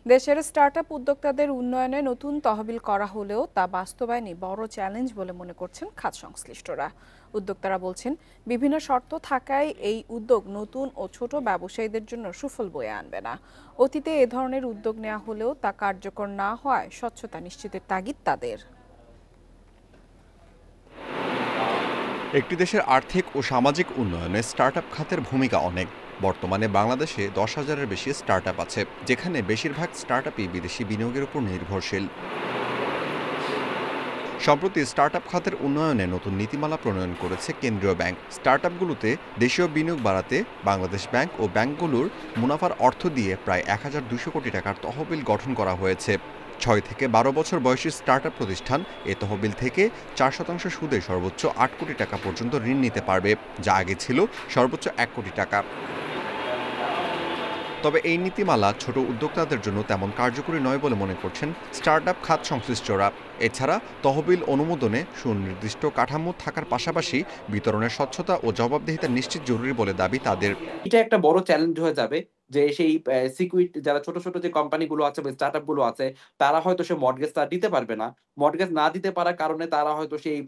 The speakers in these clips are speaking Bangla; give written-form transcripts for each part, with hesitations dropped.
দেশের স্টার্টআপ উদ্যোক্তাদের উন্নয়নে নতুন তহবিল করা হলেও তা বাস্তবায়নে বড় চ্যালেঞ্জ বলে মনে করছেন খাত সংশ্লিষ্টরা। উদ্যোক্তারা বলছেন, বিভিন্ন শর্ত থাকায় এই উদ্যোগ নতুন ও ছোট ব্যবসায়ীদের জন্য সুফল বয়ে আনবে না। অতীতে এ ধরনের উদ্যোগ নেওয়া হলেও তা কার্যকর না হওয়ায় স্বচ্ছতা নিশ্চিতের তাগিদ তাদের। একটি দেশের আর্থিক ও সামাজিক উন্নয়নে স্টার্টআপ খাতের ভূমিকা অনেক। বর্তমানে বাংলাদেশে 10,000-এর বেশি স্টার্টআপ আছে, যেখানে বেশিরভাগ স্টার্টআপই বিদেশি বিনিয়োগের উপর নির্ভরশীল। সম্প্রতি স্টার্টআপ খাতের উন্নয়নে নতুন নীতিমালা প্রণয়ন করেছে কেন্দ্রীয় ব্যাংক। স্টার্টআপগুলোতে দেশীয় বিনিয়োগ বাড়াতে বাংলাদেশ ব্যাংক ও ব্যাংকগুলোর মুনাফার অর্থ দিয়ে প্রায় 1,200 কোটি টাকার তহবিল গঠন করা হয়েছে। 6 থেকে 12 বছর বয়সী স্টার্টআপ প্রতিষ্ঠান এ তহবিল থেকে 4% সুদে সর্বোচ্চ 8 কোটি টাকা পর্যন্ত ঋণ নিতে পারবে, যা আগে ছিল সর্বোচ্চ 1 কোটি টাকা। তবে এই নীতিমালা ছোট উদ্যোক্তাদের জন্য তেমন কার্যকরী নয় বলে মনে করছেন স্টার্টআপ খাত সংশ্লিষ্টরা। এছাড়া তহবিল অনুমোদনে সুনির্দিষ্ট কাঠামো থাকার পাশাপাশি বিতরণের স্বচ্ছতা ও জবাবদিহিতা নিশ্চিত জরুরি বলে দাবি তাদের। এটা একটা বড় চ্যালেঞ্জ হয়ে যাবে যে সেই সিকিউরিটি যারা ছোট, ছোট যে কোম্পানিগুলো আছে বা স্টার্টআপ গুলো আছে তারা হয়তো সে মর্টগেজটা দিতে পারবে না। মর্টগেজ না দিতে পারার কারণে তারা হয়তো সেই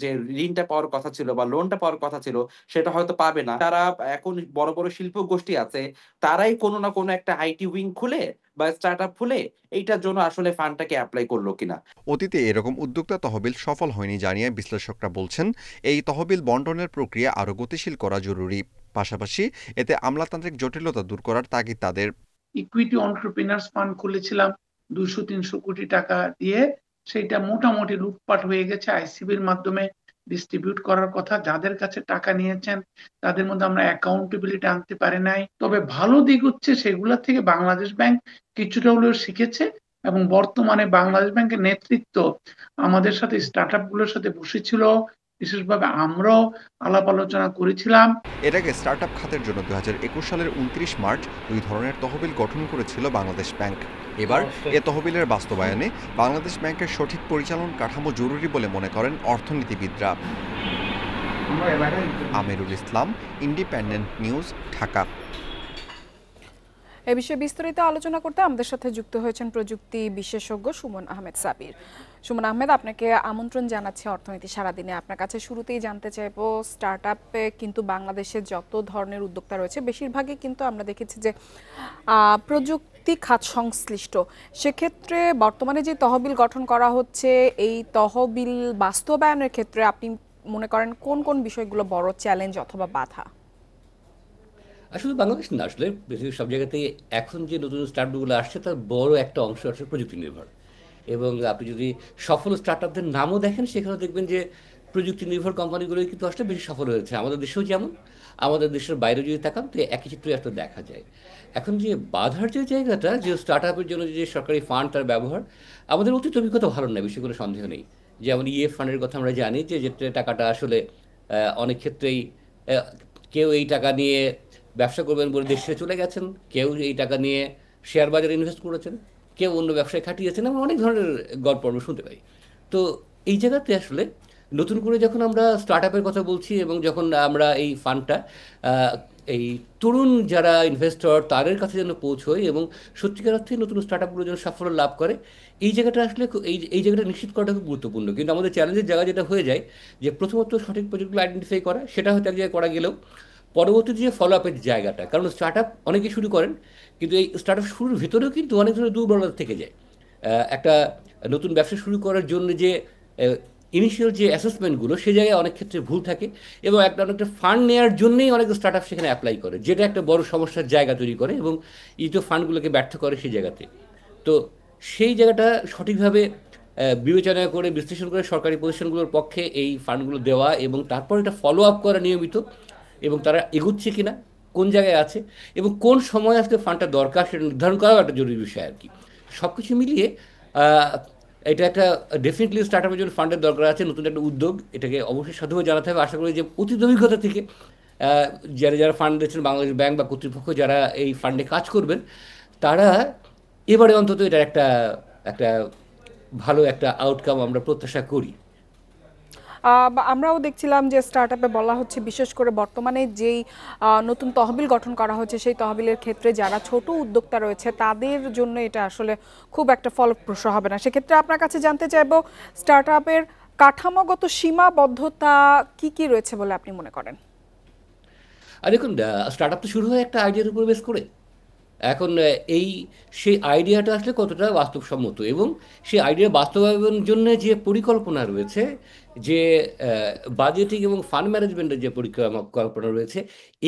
যে ঋণটা পাওয়ার কথা ছিল বা লোনটা পাওয়ার কথা ছিল সেটা হয়তো পাবে না। তারা এখন বড়, বড় শিল্প গোষ্ঠী আছে তারাই কোনো না কোনো একটা আইটি উইং খুলে বা স্টার্টআপ খুলে এইটার জন্য আসলে ফান্ডটাকে এপ্লাই করলো কিনা। অতীতে এরকম উদ্যোক্তা তহবিল সফল হয়নি জানিয়ে বিশ্লেষকরা বলছেন, এই তহবিল বন্টনের প্রক্রিয়া আরও গতিশীল করা জরুরি। পাশাপাশি এতে আমলাতান্ত্রিক জটিলতা দূর করার তাগিদ তাদের। ইকুইটি এন্টারপ্রেনার্স ফান্ড খুলেছিলাম 200-300 কোটি টাকা দিয়ে, সেইটা মোটামুটি লুটপাট হয়ে গেছে। আইসিবির মাধ্যমে ডিস্ট্রিবিউট করার কথা, যাদের কাছে টাকা নিয়েছেন তাদের মধ্যে আমরা অ্যাকাউন্টেবিলিটি আনতে পারি নাই। তবে ভালো দিক হচ্ছে সেগুলা থেকে বাংলাদেশ ব্যাংক কিছুটা হলেও শিখেছে এবং বর্তমানে বাংলাদেশ ব্যাংকের নেতৃত্ব আমাদের সাথে স্টার্টআপ গুলোর সাথে বসেছিল, বিশেষভাবে আমরাও আলাপ আলোচনা করেছিলাম। এর আগে স্টার্টআপ খাতের জন্য 2021 সালের 29 মার্চ 2 ধরনের তহবিল গঠন করেছিল বাংলাদেশ ব্যাংক। এবার এ তহবিলের বাস্তবায়নে বাংলাদেশ ব্যাংকের সঠিক পরিচালন কাঠামো জরুরি বলে মনে করেন অর্থনীতিবিদরা। Amirul Islam, independent news, Dhaka. এ বিষয়ে বিস্তারিত আলোচনা করতে আমাদের সাথে যুক্ত হয়েছেন প্রযুক্তি বিশেষজ্ঞ সুমন আহমেদ সাবির। সুমন আহমেদ, আপনাকে আমন্ত্রণ জানাচ্ছি অর্থনীতি সারাদিনে। আপনার কাছে শুরুতেই জানতে চাইবো, স্টার্টআপে কিন্তু বাংলাদেশে যত ধরনের উদ্যোক্তা রয়েছে বেশিরভাগই কিন্তু আমরা দেখেছি যে প্রযুক্তি খাত সংশ্লিষ্ট। সেক্ষেত্রে বর্তমানে যে তহবিল গঠন করা হচ্ছে, এই তহবিল বাস্তবায়নের ক্ষেত্রে আপনি মনে করেন কোন কোন বিষয়গুলো বড় চ্যালেঞ্জ অথবা বাধা? আসলে বাংলাদেশ না, আসলে পৃথিবীর সব জায়গাতেই এখন যে নতুন স্টার্টআপগুলো আসছে তার বড় একটা অংশ আসলে প্রযুক্তি নির্ভর। এবং আপনি যদি সফল স্টার্টআপদের নামও দেখেন সেখানে দেখবেন যে প্রযুক্তি নির্ভর কোম্পানিগুলোই কিন্তু আসলে বেশি সফল হয়েছে। আমাদের দেশেও যেমন, আমাদের দেশের বাইরে যদি তাকান তো একই চিত্রই আসলে দেখা যায়। এখন যে বাধার যে জায়গাটা, যে স্টার্টআপের জন্য যে সরকারি ফান্ড তার ব্যবহার, আমাদের অতীত অভিজ্ঞতা ভালো নয়, বিষয়ে কোনো সন্দেহ নেই। যেমন ইএফ ফান্ডের কথা আমরা জানি যে টাকাটা আসলে অনেক ক্ষেত্রেই কেউ এই টাকা নিয়ে ব্যবসা করবেন বলে দেশ ছেড়ে চলে গেছেন, কেউ এই টাকা নিয়ে শেয়ার বাজারে ইনভেস্ট করেছেন, কেউ অন্য ব্যবসায় খাটিয়েছেন, এবং অনেক ধরনের গল্প আমরা শুনতে পাই। তো এই জায়গাতে আসলে নতুন করে যখন আমরা স্টার্টআপের কথা বলছি এবং যখন আমরা এই ফান্ডটা এই তরুণ যারা ইনভেস্টর তাদের কাছে যেন পৌঁছয় এবং সত্যিকার অর্থে নতুন স্টার্টআপগুলো যেন সাফল্য লাভ করে, এই জায়গাটা আসলে এই জায়গাটা নিশ্চিত করাটা খুব গুরুত্বপূর্ণ। কিন্তু আমাদের চ্যালেঞ্জের জায়গা যেটা হয়ে যায় যে প্রথমত সঠিক প্রজেক্টগুলো আইডেন্টিফাই করা, সেটা হয়তো এক জায়গায় করা গেলেও পরবর্তীতে যে ফলো আপের জায়গাটা, কারণ স্টার্টআপ অনেকে শুরু করেন কিন্তু এই স্টার্টআপ শুরুর ভেতরেও কিন্তু অনেক ধরনের দুর্বলতা থেকে যায়। একটা নতুন ব্যবসা শুরু করার জন্য যে ইনিশিয়াল যে অ্যাসেসমেন্টগুলো সে জায়গায় অনেক ক্ষেত্রে ভুল থাকে, এবং অনেকটা ফান্ড নেওয়ার জন্যই অনেক স্টার্টআপ সেখানে অ্যাপ্লাই করে, যেটা একটা বড় সমস্যার জায়গা তৈরি করে এবং এই তো ফান্ডগুলোকে ব্যর্থ করে সেই জায়গাতে। তো সেই জায়গাটা সঠিকভাবে বিবেচনা করে বিশ্লেষণ করে সরকারি প্রতিষ্ঠানগুলোর পক্ষে এই ফান্ডগুলো দেওয়া এবং তারপর এটা ফলো আপ করা নিয়মিত, এবং তারা এগুচ্ছে কিনা, কোন জায়গায় আছে এবং কোন সময় আসলে ফান্ডটা দরকার সেটা নির্ধারণ করাও একটা জরুরি বিষয় আর কি। সব কিছু মিলিয়ে এটা একটা ডেফিনেটলি স্টার্টআপের জন্য ফান্ডের দরকার আছে, নতুন একটা উদ্যোগ, এটাকে অবশ্যই সাধুভাবে জানাতে হবে। আশা করি যে অতীত অভিজ্ঞতা থেকে যারা যারা ফান্ড দিচ্ছেন, বাংলাদেশ ব্যাংক বা কর্তৃপক্ষ যারা এই ফান্ডে কাজ করবেন, তারা এবারে অন্তত এটার একটা ভালো একটা আউটকাম আমরা প্রত্যাশা করি। আমরাও দেখছিলাম যে স্টার্টআপে বলা হচ্ছে বিশেষ করে বর্তমানে যেই নতুন তহবিল গঠন করা হচ্ছে সেই তহবিলের ক্ষেত্রে যারা ছোট উদ্যোক্তা রয়েছে তাদের জন্য এটা আসলে খুব একটা ফলপ্রসূ হবে না। সেক্ষেত্রে আপনার কাছে জানতে চাইবো স্টার্টআপের কাঠামোগত সীমাবদ্ধতা কি কি রয়েছে বলে আপনি মনে করেন? আর দেখুন, স্টার্টআপ তো শুরু হয় একটা আইডিয়ার উপর বেস করে। এখন এই সেই আইডিয়াটা আসলে কতটা বাস্তবসম্মত এবং সেই আইডিয়া বাস্তবায়নের জন্য যে পরিকল্পনা রয়েছে, যে বাজেটিং এবং ফান্ড ম্যানেজমেন্টের যে পরিকল্পনা রয়েছে,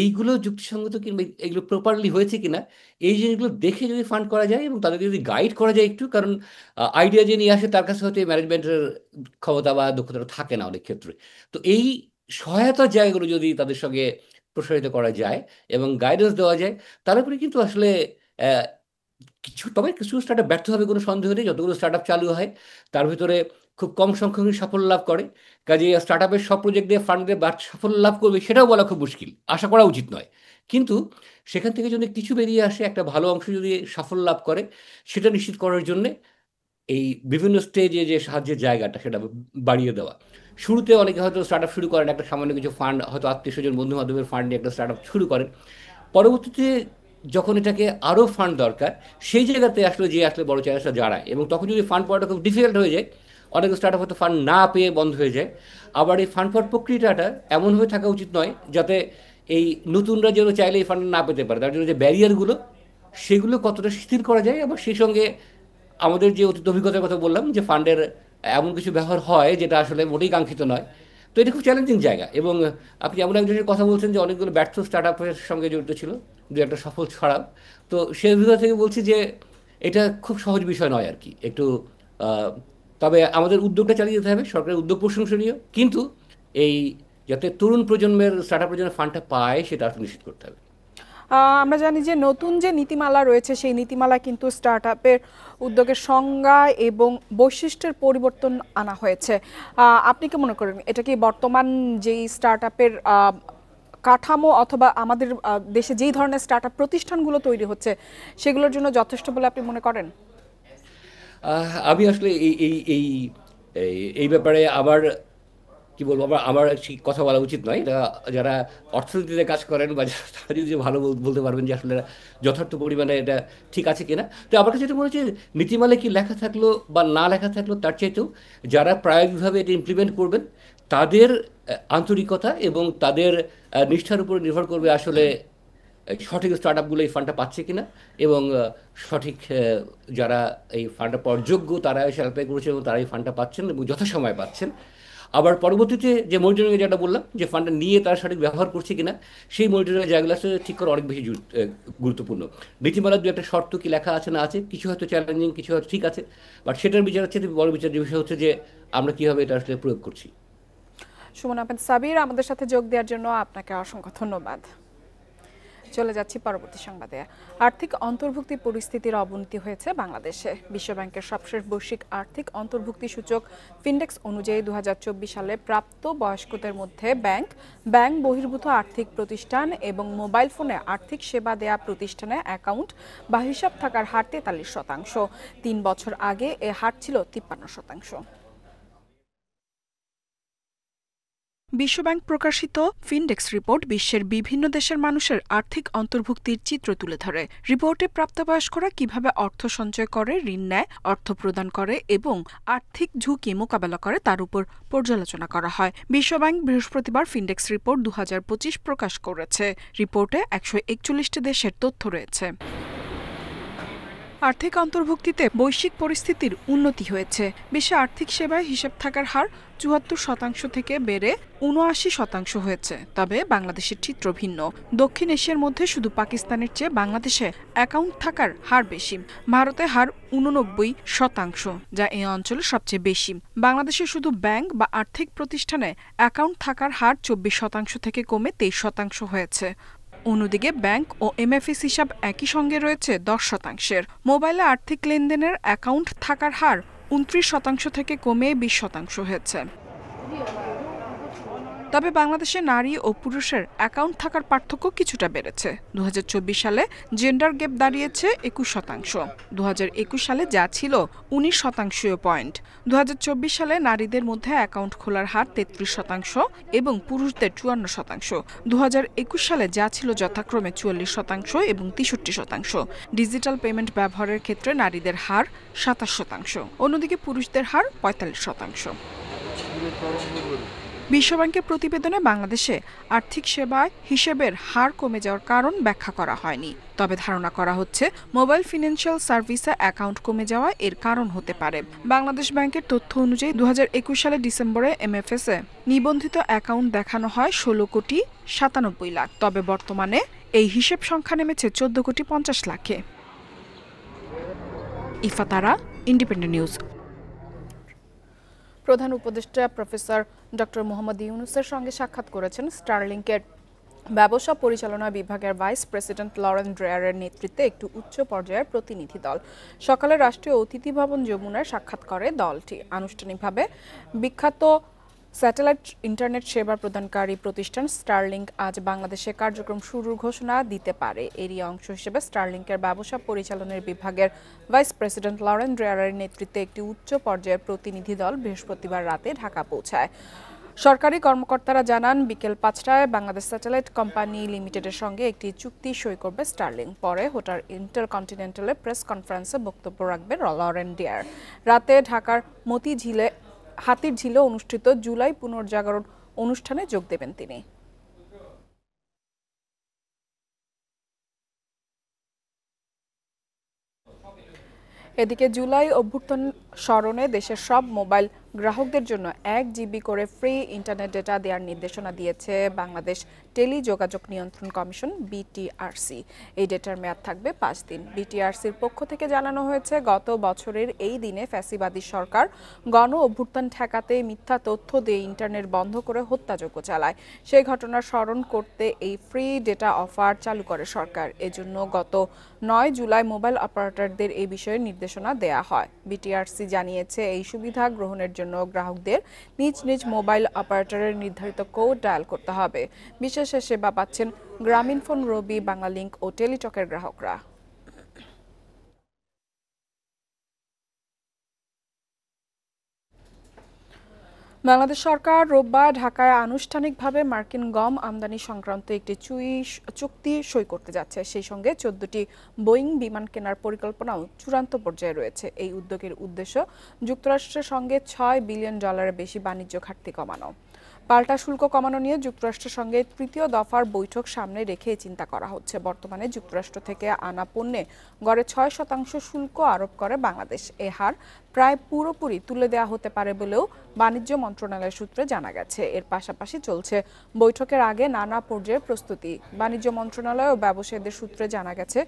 এইগুলো যুক্তিসঙ্গত কিংবা এগুলো প্রপারলি হয়েছে কিনা, এই জিনিসগুলো দেখে যদি ফান্ড করা যায় এবং তাদেরকে যদি গাইড করা যায় একটু, কারণ আইডিয়া যে নিয়ে আসে তার কাছে হয়তো এই ম্যানেজমেন্টের ক্ষমতা বা দক্ষতা থাকে না অনেক ক্ষেত্রে। তো এই সহায়তার জায়গাগুলো যদি তাদের সঙ্গে প্রসারিত করা যায় এবং গাইডেন্স দেওয়া যায়, তারপরে কিন্তু আসলে তবে কিছু স্টার্টআপ ব্যর্থ হবে কোনো সন্দেহ নেই। যতগুলো স্টার্টআপ চালু হয় তার ভিতরে খুব কম সংখ্যকই সাফল্য লাভ করে। কাজেই স্টার্টআপের সব প্রজেক্ট দিয়ে ফান্ড দিয়ে সাফল্য লাভ করবে সেটাও বলা খুব মুশকিল, আশা করা উচিত নয়। কিন্তু সেখান থেকে যদি কিছু বেরিয়ে আসে, একটা ভালো অংশ যদি সাফল্য লাভ করে, সেটা নিশ্চিত করার জন্যে এই বিভিন্ন স্টেজে যে সাহায্যের জায়গাটা সেটা বাড়িয়ে দেওয়া। শুরুতে অনেকে হয়তো স্টার্টআপ শুরু করেন একটা সামান্য কিছু ফান্ড, হয়তো আত্মীয়-স্বজন বন্ধু বান্ধবের ফান্ড নিয়ে একটা স্টার্টআপ শুরু করেন। পরবর্তীতে যখন এটাকে আরও ফান্ড দরকার, সেই জায়গাতে আসলে বড় চ্যালেঞ্জটা দাঁড়ায় এবং তখন যদি ফান্ড পাওয়াটা খুব ডিফিকাল্ট হয়ে যায়, অনেক স্টার্টআপ হয়তো ফান্ড না পেয়ে বন্ধ হয়ে যায়। আবার এই ফান্ড পাওয়ার প্রক্রিয়াটা এমনভাবে থাকা উচিত নয় যাতে এই নতুনরা যেন চাইলে এই ফান্ড না পেতে পারে, তার জন্য যে ব্যারিয়ারগুলো সেগুলো কতটা শিথিল করা যায়। এবং সেই সঙ্গে আমাদের যে অতীত অভিজ্ঞতার কথা বললাম যে ফান্ডের এমন কিছু ব্যবহার হয় যেটা আসলে মোটেই কাঙ্ক্ষিত নয়। তো এটা খুব চ্যালেঞ্জিং জায়গা এবং আপনি এমন একজনের কথা বলছেন যে অনেকগুলো ব্যর্থ স্টার্টআপের সঙ্গে জড়িত ছিল, দু একটা সফল ছাড়াও। তো সেই অভিজ্ঞতা থেকে বলছি যে এটা খুব সহজ বিষয় নয় আর কি, একটু তবে আমাদের উদ্যোগটা চালিয়ে যেতে হবে। সরকারের উদ্যোগ প্রশংসনীয়, কিন্তু এই যাতে তরুণ প্রজন্মের স্টার্টআপের জন্য ফান্ডটা পায় সেটা আসলে নিশ্চিত করতে হবে। আমরা জানি যে নতুন যে নীতিমালা রয়েছে সেই নীতিমালা কিন্তু স্টার্টআপের উদ্যোগের সংজ্ঞা এবং বৈশিষ্ট্যের পরিবর্তন আনা হয়েছে। আপনি কি মনে করেন এটা কি বর্তমান যেই স্টার্টআপের কাঠামো অথবা আমাদের দেশে যেই ধরনের স্টার্টআপ প্রতিষ্ঠানগুলো তৈরি হচ্ছে সেগুলোর জন্য যথেষ্ট বলে আপনি মনে করেন? আমি আসলে এই ব্যাপারে আবার কি বলবো, আমার ঠিক কথা বলা উচিত নয়। এটা যারা অর্থনীতিতে কাজ করেন বা তারা যদি ভালো বলতে পারবেন যে আসলে যথার্থ পরিমাণে এটা ঠিক আছে কিনা। তো আমার কাছে যেটা মনে হচ্ছে নীতিমালায় কি লেখা থাকলো বা না লেখা থাকলো তার চাইতেও যারা প্রায়োগিকভাবে এটা ইমপ্লিমেন্ট করবেন তাদের আন্তরিকতা এবং তাদের নিষ্ঠার উপর নির্ভর করবে আসলে সঠিক স্টার্টআপগুলো এই ফান্ডটা পাচ্ছে কিনা এবং সঠিক যারা এই ফান্ডটা পাওয়ার যোগ্য তারা এসে অ্যাপ্লাই করেছেন এবং তারা এই ফান্ডটা পাচ্ছেন এবং যথাসময়ে পাচ্ছেন। আবার পরবর্তীতে যে মনিটরিংয়ে যেটা বললাম যে ফান্ডটা নিয়ে তারা সঠিক ব্যবহার করছে কিনা, সেই মনিটরিংয়ের জায়গাগুলো আসলে ঠিক করা অনেক বেশি গুরুত্বপূর্ণ। নীতিমালার দু একটা শর্ত কি লেখা আছে না আছে, কিছু হয়তো চ্যালেঞ্জিং, কিছু হয়তো ঠিক আছে, বাট সেটার বিচার হচ্ছে বড় বিচারের বিষয় হচ্ছে যে আমরা কীভাবে এটা আসলে প্রয়োগ করছি। সুমন আহমেদ সাবির, আমাদের সাথে যোগ দেওয়ার জন্য আপনাকে অসংখ্য ধন্যবাদ। চলে যাচ্ছি পরবর্তী সংবাদে। আর্থিক অন্তর্ভুক্তি পরিস্থিতির অবনতি হয়েছে বাংলাদেশে। বিশ্বব্যাংকের সবশেষ বৈশ্বিক আর্থিক অন্তর্ভুক্তি সূচক ফিনডেক্স অনুযায়ী 2024 সালে প্রাপ্ত বয়স্কদের মধ্যে ব্যাংক বহির্ভূত আর্থিক প্রতিষ্ঠান এবং মোবাইল ফোনে আর্থিক সেবা দেয়া প্রতিষ্ঠানে অ্যাকাউন্ট বা হিসাব থাকার হার 43%। 3 বছর আগে এ হার ছিল 53%। বিশ্বব্যাংক প্রকাশিত ফিনডেক্স রিপোর্ট বিশ্বের বিভিন্ন দেশের মানুষের আর্থিক অন্তর্ভুক্তির চিত্র তুলে ধরে। রিপোর্টে প্রাপ্তবয়স্করা কিভাবে অর্থ সঞ্চয় করে, ঋণ নেয়, অর্থ প্রদান করে এবং আর্থিক ঝুঁকি মোকাবেলা করে তার উপর পর্যালোচনা করা হয়। বিশ্বব্যাংক বৃহস্পতিবার ফিনডেক্স রিপোর্ট 2025 প্রকাশ করেছে। রিপোর্টে 141টি দেশের তথ্য রয়েছে। আর্থিক অন্তর্ভুক্তিতে বৈশ্বিক পরিস্থিতির উন্নতি হয়েছে। বিশ্বে আর্থিক সেবায় হিসাব থাকার হার 74% থেকে বেড়ে 79% হয়েছে। তবে বাংলাদেশের চিত্র ভিন্ন। দক্ষিণ এশিয়ার মধ্যে শুধু পাকিস্তানের চেয়ে বাংলাদেশে অ্যাকাউন্ট থাকার হার বেশি। ভারতে হার 89%, যা এই অঞ্চলে সবচেয়ে বেশি। বাংলাদেশে শুধু ব্যাংক বা আর্থিক প্রতিষ্ঠানে অ্যাকাউন্ট থাকার হার 24% থেকে কমে 23% হয়েছে। অন্যদিকে ব্যাংক ও এমএফএস হিসাব একই সঙ্গে রয়েছে 10%। মোবাইলে আর্থিক লেনদেনের অ্যাকাউন্ট থাকার হার 29% থেকে কমে 20% হয়েছে। তবে বাংলাদেশে নারী ও পুরুষের অ্যাকাউন্ট থাকার পার্থক্য কিছুটা বেড়েছে। 2024 সালে জেন্ডার গ্যাপ দাঁড়িয়েছে 21%। 2021 সালে যা ছিল 19% পয়েন্ট। 2024 সালে নারীদের মধ্যে অ্যাকাউন্ট খোলার হার 33% এবং পুরুষদের 54%। 2021 সালে যা ছিল যথাক্রমে 44% এবং 63%। ডিজিটাল পেমেন্ট ব্যবহারের ক্ষেত্রে নারীদের হার 27%, অন্যদিকে পুরুষদের হার 45%। বিশ্বব্যাংকের প্রতিবেদনে বাংলাদেশে আর্থিক সেবা হিসেবের হার কমে যাওয়ার কারণ ব্যাখ্যা করা হয়নি, তবে ধারণা করা হচ্ছে মোবাইল ফিন্যান্সিয়াল সার্ভিসে অ্যাকাউন্ট কমে যাওয়া এর কারণ হতে পারে। বাংলাদেশ ব্যাংকের তথ্য অনুযায়ী 2021 সালে ডিসেম্বরে এমএফএসে নিবন্ধিত অ্যাকাউন্ট দেখানো হয় 16,97,00,000 লাখ, তবে বর্তমানে এই হিসেব সংখ্যা নেমেছে 14,50,00,000 লাখে। ইফাতারা, ইন্ডিপেন্ডেন্ট নিউজ। প্রধান উপদেষ্টা প্রফেসর ডক্টর মোহাম্মদ ইউনূসের সঙ্গে সাক্ষাৎ করেছেন স্টারলিংকের ব্যবসা পরিচালনা বিভাগের ভাইস প্রেসিডেন্ট লরেন ড্রেয়ারের নেতৃত্বে একটি উচ্চ পর্যায়ের প্রতিনিধি দল। সকালে রাষ্ট্রীয় অতিথি ভবন যমুনায় সাক্ষাৎ করে দলটি। আনুষ্ঠানিকভাবে বিখ্যাত স্যাটেলাইট ইন্টারনেট সেবা প্রদানকারী প্রতিষ্ঠান স্টারলিংক আজ বাংলাদেশে কার্যক্রম শুরুর ঘোষণা দিতে পারে। এরই অংশ হিসেবে স্টারলিংকের ব্যবসা পরিচালনার বিভাগের ভাইস প্রেসিডেন্ট লরেন ড্রেয়ারের নেতৃত্বে একটি উচ্চ পর্যায়ের প্রতিনিধি দল বৃহস্পতিবার রাতে ঢাকা পৌঁছায়। সরকারি কর্মকর্তারা জানান, বিকেল 5টায় বাংলাদেশ স্যাটেলাইট কোম্পানি লিমিটেডের সঙ্গে একটি চুক্তি সই করবে স্টারলিংক। পরে হোটেল ইন্টারকন্টিনেন্টালে প্রেস কনফারেন্সে বক্তব্য রাখবেন লরেন ড্রেয়ার। রাতে ঢাকার হাতির ঝিলে অনুষ্ঠিত জুলাই পুনর্জাগরণ অনুষ্ঠানে যোগ দেবেন তিনি। এদিকে জুলাই অভ্যুত্থান স্মরণে দেশের সব মোবাইল গ্রাহকদের জন্য 1 জিবি করে ফ্রি ইন্টারনেট ডেটা দেওয়ার নির্দেশনা দিয়েছে বাংলাদেশ টেলিযোগাযোগ নিয়ন্ত্রণ কমিশন বিটিআরসি। এই ডেটার মেয়াদ থাকবে 5 দিন। বিটিআরসির পক্ষ থেকে জানানো হয়েছে, গত বছরের এই দিনে ফ্যাসিবাদী সরকার গণ অভ্যুত্থান ঠেকাতে মিথ্যা তথ্য দিয়ে ইন্টারনেট বন্ধ করে হত্যাযজ্ঞ চালায়। সেই ঘটনার স্মরণ করতে এই ফ্রি ডেটা অফার চালু করে সরকার। এজন্য গত 9 জুলাই মোবাইল অপারেটরদের এই বিষয়ে নির্দেশনা দেয়া হয়। বিটিআরসি জানিয়েছে, এই সুবিধা গ্রহণের জন্য গ্রাহকদের নিজ নিজ মোবাইল অপারেটরের নির্ধারিত কোড ডায়াল করতে হবে। বিশেষ সেবা পাচ্ছেন গ্রামীণফোন, রবি, বাংলালিংক ও টেলিটকের গ্রাহকরা। বাংলাদেশ সরকার রোববার ঢাকায় আনুষ্ঠানিকভাবে মার্কিন গম আমদানি সংক্রান্ত একটি চুক্তি সই করতে যাচ্ছে। সেই সঙ্গে 14টি বোয়িং বিমান কেনার পরিকল্পনাও চূড়ান্ত পর্যায়ে রয়েছে। এই উদ্যোগের উদ্দেশ্য যুক্তরাষ্ট্রের সঙ্গে $6 বিলিয়ন বেশি বাণিজ্য ঘাটতি কমানো। পাল্টা শুল্ক কমানো নিয়ে যুক্তরাষ্ট্রের সঙ্গে তৃতীয় দফার বৈঠক সামনে রেখে চিন্তা করা হচ্ছে। বর্তমানে যুক্তরাষ্ট্র থেকে আনা পণ্যে গড়ে 6% শুল্ক আরোপ করে বাংলাদেশ। এ হার প্রায় পুরোপুরি তুলে দেওয়া হতে পারে বলেও বাণিজ্য মন্ত্রণালয়ের সূত্রে জানা গেছে। এর পাশাপাশি চলছে বৈঠকের আগে নানা পর্যায়ের প্রস্তুতি। বাণিজ্য মন্ত্রণালয় ও ব্যবসায়ীদের সূত্রে জানা গেছে,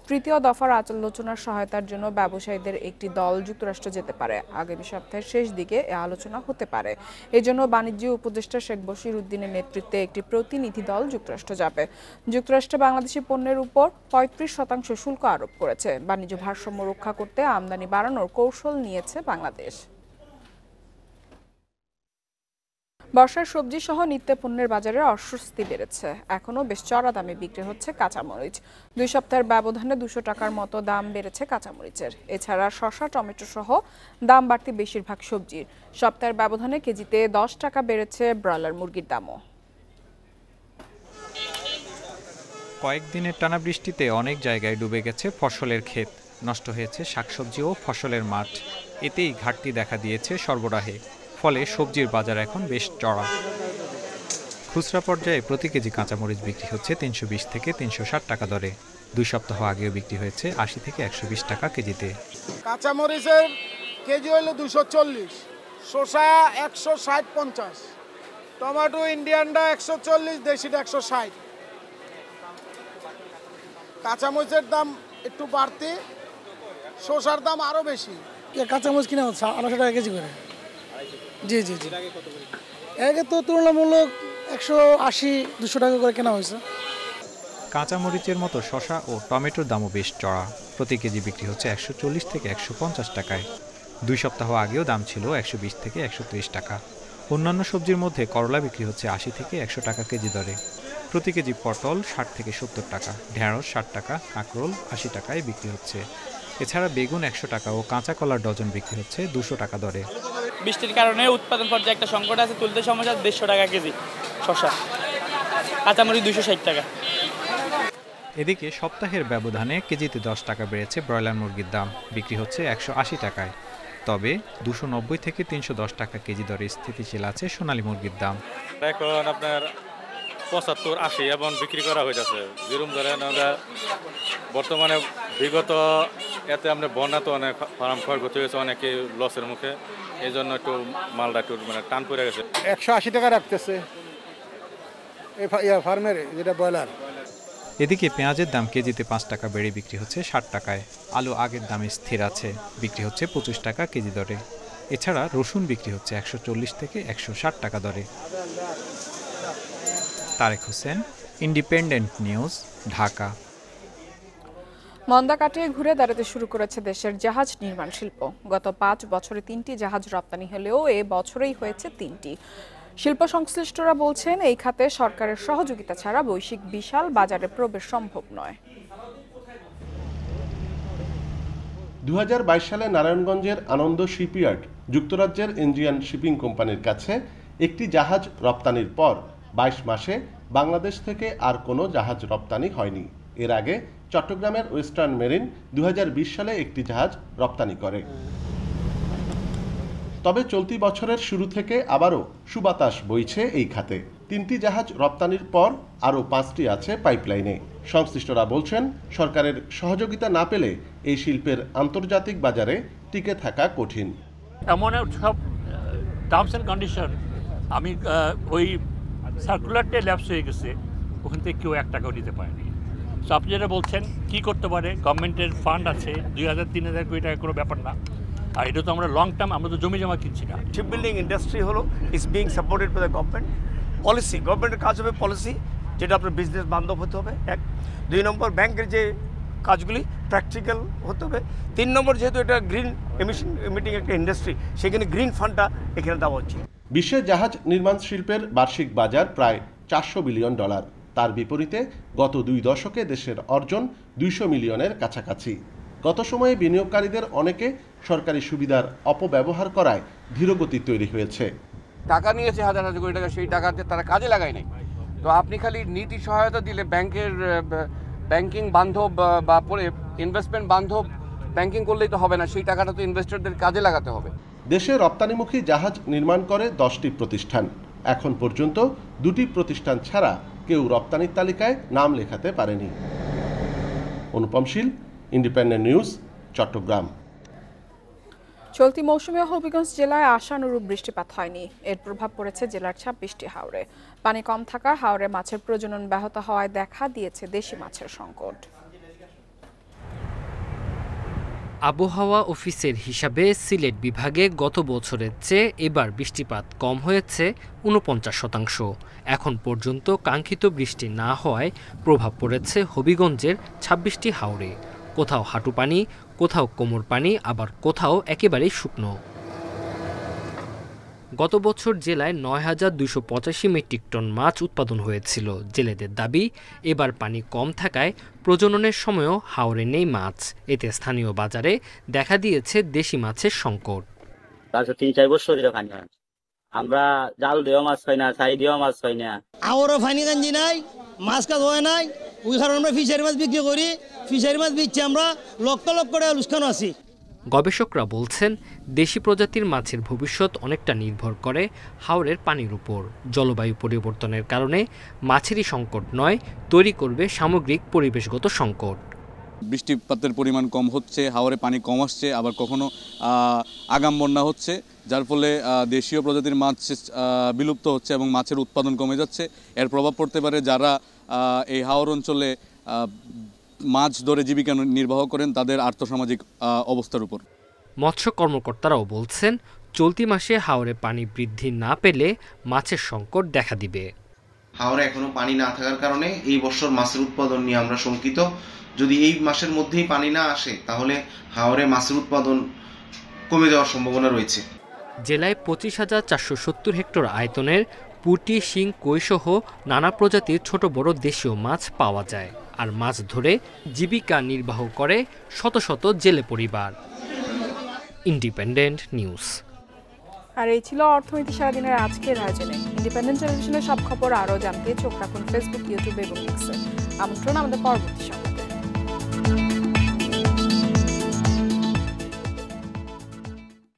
তৃতীয় দফার আলোচনার সহায়তার জন্য ব্যবসায়ীদের একটি দল যুক্তরাষ্ট্র যেতে পারে। আগামী সপ্তাহের শেষ দিকে এ আলোচনা হতে পারে। এজন্য বাণিজ্য উপদেষ্টা শেখ বশির উদ্দিনের নেতৃত্বে একটি প্রতিনিধি দল যুক্তরাষ্ট্র যাবে। যুক্তরাষ্ট্র বাংলাদেশি পণ্যের উপর 35% শুল্ক আরোপ করেছে। বাণিজ্য ভারসাম্য রক্ষা করতে আমদানি বাড়ানোর কৌশল নিয়েছে বাংলাদেশ। বর্ষার সবজি সহ নিত্যপণ্যের বাজারে অস্বস্তি বেড়েছে। এখনও বেশ চড়া দামে বিক্রি হচ্ছে কাঁচামরিচ। 2 সপ্তাহের ব্যবধানে 200 টাকার মতো দাম বেড়েছে কাঁচামরিচের। এছাড়া শসা, টমেটো সহ দাম বাড়তি বেশিরভাগ সবজির। সপ্তাহের ব্যবধানে কেজিতে 10 টাকা বেড়েছে ব্রয়লার মুরগির দামও। কয়েকদিনের টানা বৃষ্টিতে অনেক জায়গায় ডুবে গেছে ফসলের ক্ষেত, নষ্ট হয়েছে শাকসবজি ও ফসলের মাঠ। এতেই ঘাটতি দেখা দিয়েছে সরবরাহে, ফলে সবজির বাজার এখন বেশ চড়া। খুচরা পর্যায়ে প্রতি কেজি কাঁচামরিচ বিক্রি হচ্ছে 320 থেকে 360 টাকা দরে। 2 সপ্তাহ আগেও বিক্রি হয়েছে 80 থেকে 120 টাকা কেজিতে। কাঁচামরিচের কেজি হলো 240, শসা 160-50, টমেটো ইন্ডিয়ানটা 140, দেশিটা 160। কাঁচামরিচের দাম একটু বাড়তি, শসার দাম আরো বেশি। কাঁচামরিচ কিনা হচ্ছে 250 টাকা কেজি করে। জি জি জি, একে তো তুলনামূলক 180-200 টাকা করে কেনা হয়েছে। কাঁচামরিচের মতো শসা ও টমেটোর দামও বেশ চড়া। প্রতি কেজি বিক্রি হচ্ছে 140 থেকে 150 টাকায়। 2 সপ্তাহ আগেও দাম ছিল 120 থেকে 130 টাকা। অন্যান্য সবজির মধ্যে করলা বিক্রি হচ্ছে ৮০ থেকে ১০০ টাকা কেজি দরে। প্রতি কেজি পটল ৬০ থেকে ৭০ টাকা, ঢেঁড়স ৬০ টাকা, কাঁকরোল ৮০ টাকায় বিক্রি হচ্ছে। এছাড়া বেগুন ১০০ টাকা ও কাঁচা কলার ডজন বিক্রি হচ্ছে ২০০ টাকা দরে। বৃষ্টির কারণে উৎপাদন পর্যায়ে একটা সংকট আছে, তুলতে সমস্যা। ১৫০ টাকা কেজি শসা, কাঁচামরিচ ২৬০ টাকা। এদিকে সপ্তাহের ব্যবধানে কেজিতে ১০ টাকা বেড়েছে ব্রয়লার মুরগির দাম, বিক্রি হচ্ছে ১৮০ টাকায়। তবে ২৯০ থেকে ৩১০ টাকা কেজি দরে স্থিতিশীল আছে সোনালী মুরগির দাম। এখন আপনার ৭৫-৮০ এবং বিক্রি করা হয়ে যাচ্ছে। যেরকম ধরেন বর্তমানে বিগত এতে আমরা বন্যা তো অনেক ফার্ম ক্ষয়ক্ষতি হয়েছে, অনেকে লসের মুখে, এই জন্য একটু মালটা একটু টান পড়ে গেছে। ১৮০ টাকা রাখতেছে ফার্মের যেটা ব্রয়লার। এদিকে পেঁয়াজের দাম কেজিতে ৫ টাকা বেড়ে বিক্রি হচ্ছে ৬০ টাকায়। আলু আগের দামে স্থির আছে, বিক্রি হচ্ছে ২৫ টাকা কেজি দরে। এছাড়া রসুন বিক্রি হচ্ছে ১৪০ থেকে ১৬০ টাকা দরে। Tarek Hossain, independent news, Dhaka. মন্দা কাটিয়ে ঘুরে দাঁড়াতে শুরু করেছে দেশের জাহাজ নির্মাণ শিল্প। গত ৫ বছরে ৩টি জাহাজ রপ্তানি হলেও এ বছরেই হয়েছে ৩টি। শিল্প সংশ্লিষ্টরা বলছেন এই খাতে সরকারের সহযোগিতা ছাড়া বৈশ্বিক বিশাল বাজারে প্রবেশ সম্ভব নয়। ২০২২ সালে নারায়ণগঞ্জের আনন্দ শিপইয়ার্ড যুক্তরাজ্যের এনজিয়ান শিপিং কোম্পানির কাছে একটি জাহাজ রপ্তানির পর ২২ মাসে বাংলাদেশ থেকে আর কোনো জাহাজ রপ্তানি হয়নি। এর আগে চট্টগ্রামের ওয়েস্টার্ন মেরিন ২০২০ সালে একটি জাহাজ রপ্তানি করে। তবে চলতি বছরের শুরু থেকে আবারও সুবাতাস বইছে এই খাতে। ৩টি জাহাজ রপ্তানির পর আরও 5টি আছে পাইপলাইনে। সংশ্লিষ্টরা বলছেন সরকারের সহযোগিতা না পেলে এই শিল্পের আন্তর্জাতিক বাজারে টিকে থাকা কঠিন। এমন সব টার্মস অ্যান্ড কন্ডিশন আমি ওই সার্কুলারটা ল্যাপস হয়ে গেছে, ওখান থেকে কেউ ১ টাকাও নিতে পারেনি। সো আপনি যেটা বলছেন কি করতে পারে, গভর্নমেন্টের ফান্ড আছে ২০০০-৩০০০ কোটি টাকা কোনো ব্যাপার না। আর এটা তো আমরা লং টার্ম, আমরা তো জমি জমা কিনছি না। শিপ বিল্ডিং ইন্ডাস্ট্রি হলো is being supported by the government policy. গভর্নমেন্টের কাজ হবে পলিসি, যেটা আপনার বিজনেস বান্ধব হতে হবে। ১ ২ নম্বর ব্যাংকের যে কাজগুলি প্র্যাকটিক্যাল হতে হবে। ৩ নম্বর যেহেতু এটা গ্রিন এমিটিং একটা ইন্ডাস্ট্রি, সেখানে গ্রিন ফান্ডটা এখানে দেওয়া উচিত। বিশ্বে জাহাজ নির্মাণ শিল্পের বার্ষিক বাজার প্রায় $400 বিলিয়ন। তার বিপরীতে গত 2 দশকে দেশের অর্জন 200 মিলিয়নের কাছাকাছি। গত সময়ে বিনিয়োগকারীদের অনেকে সরকারি সুবিধার অপব্যবহার করায় ধীরগতি তৈরি হয়েছে। টাকা নিয়েছে হাজার হাজার কোটি টাকা, সেই টাকাতে তারা কাজে লাগায় নাই। তো আপনি খালি নীতি সহায়তা দিলে ব্যাংকিং বান্ধব বা পরে ইনভেস্টমেন্ট বান্ধব ব্যাংকিং করলেই তো হবে না, সেই টাকাটা তো ইনভেস্টরদের কাজে লাগাতে হবে। দেশে রপ্তানিমুখী জাহাজ নির্মাণ করে 10টি প্রতিষ্ঠান। এখন পর্যন্ত 2টি প্রতিষ্ঠান ছাড়া কেউ রপ্তানির তালিকায় নাম লেখাতে পারেনি। অনুপম শীল, ইন্ডিপেন্ডেন্ট নিউজ, চট্টগ্রাম। চলতি মৌসুমে হবিগঞ্জ জেলায় আশানুরূপ বৃষ্টিপাত হয়নি। এর প্রভাব পড়েছে জেলার 26টি হাওরে। পানি কম থাকায় হাওরে মাছের প্রজনন ব্যাহত হওয়ায় দেখা দিয়েছে দেশি মাছের সংকট। আবহাওয়া অফিসের হিসাবে সিলেট বিভাগে গত বছরের চেয়ে এবার বৃষ্টিপাত কম হয়েছে ৪৯%। এখন পর্যন্ত কাঙ্ক্ষিত বৃষ্টি না হওয়ায় প্রভাব পড়েছে হবিগঞ্জের 26টি হাওরে। কোথাও হাঁটু পানি, কোথাও কোমর পানি, আবার কোথাও একেবারেই শুকনো। গত বছর জেলায় ৯,২৮৫ মেট্রিক টন মাছ উৎপাদন হয়েছিল। জেলেদের দাবি এবার পানি কম থাকায় প্রজননের সময়ও হাওরে নেই মাছ। এতে স্থানীয় বাজারে দেখা দিয়েছে দেশি মাছের সংকট। ৩-৪ বছর ধরে পানি হয়, আমরা জাল দিয়েও মাছ পাই না, ছাই দিয়েও মাছ পাই না। আরও পানি কাঞ্জি নাই, মাছ কাজ হয় নাই, ওই কারণে আমরা ফিশারি মাছ বিক্রি করি। ফিশারি মাছ বিচ্ছি আমরা লক্ষ লক্ষ টাকা লুস্কানো আছি। গবেষকরা বলছেন দেশি প্রজাতির মাছের ভবিষ্যৎ অনেকটা নির্ভর করে হাওরের পানির উপর। জলবায়ু পরিবর্তনের কারণে মাছেরই সংকট নয়, তৈরি করবে সামগ্রিক পরিবেশগত সংকট। বৃষ্টিপাতের পরিমাণ কম হচ্ছে, হাওরে পানি কম আসছে, আবার কখনো আগাম বন্যা হচ্ছে, যার ফলে দেশীয় প্রজাতির মাছ বিলুপ্ত হচ্ছে এবং মাছের উৎপাদন কমে যাচ্ছে। এর প্রভাব পড়তে পারে যারা এই হাওর অঞ্চলে মাছ ধরে জীবিকা নির্বাহ করেন তাদের আর্থসামাজিক অবস্থার উপর। মৎস্য কর্মকর্তারাও বলছেন চলতি মাসে হাওরে পানি বৃদ্ধি না পেলে মাছের সংকট দেখা দিবে। হাওরে এখনো পানি না থাকার কারণে এই বছর মাছের উৎপাদন নিয়ে আমরা শঙ্কিত। যদি এই মাসের মধ্যেই পানি না আসে তাহলে হাওরে মাছের উৎপাদন কমে যাওয়ার সম্ভাবনা রয়েছে। জেলায় 25,470 হেক্টর আয়তনের পুঁটি, শিং, কইসহ নানা প্রজাতির ছোট বড় দেশীয় মাছ পাওয়া যায়। আর মাছ ধরে জীবিকা নির্বাহ করে শত শত জেলে পরিবার। Independent news. আর এই ছিল অর্থনীতি সারাদিনের আজকের আয়োজনে। ইন্ডিপেন্ডেন্ট টেলিভিশনের সব খবর আরও জানতে চোখ রাখুন ফেসবুক, ইউটিউব এবং এক্সে। আমন্ত্রণ আমাদের পরবর্তী সংবাদ।